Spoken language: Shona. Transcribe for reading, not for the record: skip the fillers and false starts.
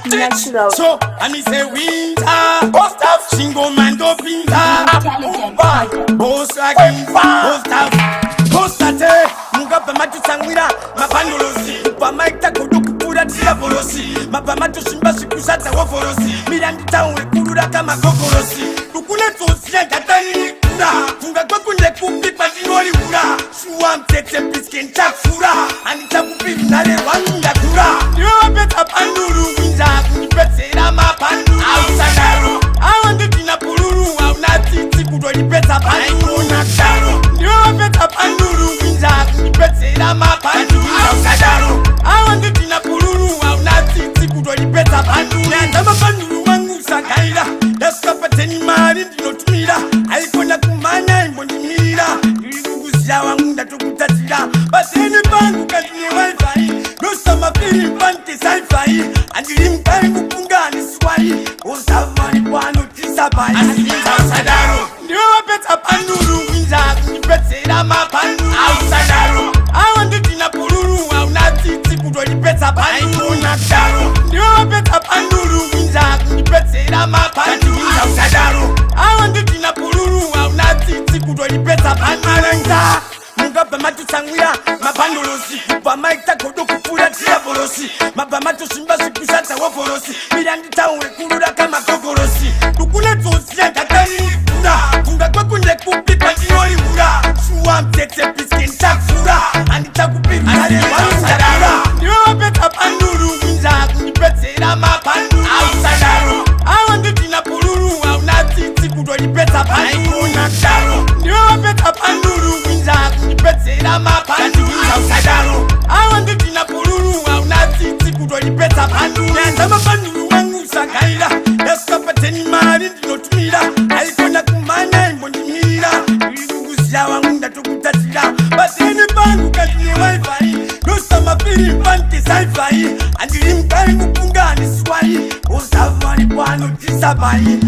natural. So, and me say winter, post off, single man go pinta, boss again, post off, postate, mugapa matu sangwira, mapandolosi, upamaita kuduku pura tira polosi, mapamatu shimba sikusata woforosi, mirandi tawe kurura kama kokorosi, tukune tosia katani kura, funga kwa kunde kupi patinori kura, suwa mtete pisken chakfura, anita kupi nare wanga kura, niwa peta panduru winza, kunipetera mapanduru, ausadaro, awande tina puluru, aunati kudoli peta panduru, nakdaro, niwa peta panduru winza, kunipetera mapanduru, ausadaro, awande tina puluru, aunati kudoli peta panduru, nandama panduru wangu sakaira, daskapateni mari ndinotumira, aikona kumanya imbondimira, nilikugusia wangu ndatokutatira, baseni pangu katine wifi, nosa mapiri panke sci-fi, andili mkari kupungani swai, osavani kwano tisabai, asilinza usadaro, ndiwe wapeta panduru winza, kunipetera mapanduru, ausadaro, awande tina puluru, aunatiti kudolipeta panduru, nakdaro, ndiwe wapeta panduru winza, kunipetera mapanduru, ausadaro, awande tina puluru, aunatiti kudolipeta panduru, mugapa matu sangwira, mapandolosi, upamaita kodo kupura tira polosi, mapamatu shimba sikusata woforosi, mirandi tawe kurura kama kokorosi, tukune tosia katani kura, funga kwa kunde kupi patinori kura, suwa mtete pisken chakfura, anita kupi mare wansadara, niwe wapeta panduru winza, kunipetera mapanduru, ausadaro, awande tina puluru, aunatiti kudolipeta panduru, nakdaro, niwe wapeta panduru winza, kunipetera mapanduru, ausadaro, awande tina puluru, aunatiti kudolipeta panduru, nandama panduru wangu sakaira, daskapateni mari ndinotumira, aikona kumanya imbondimira, nilikugusia wangu ndatokutatira, baseni pangu katine wifi, nosa mapiri panke sci-fi, andili mkari kupungani swai, osavani kwano tisabai,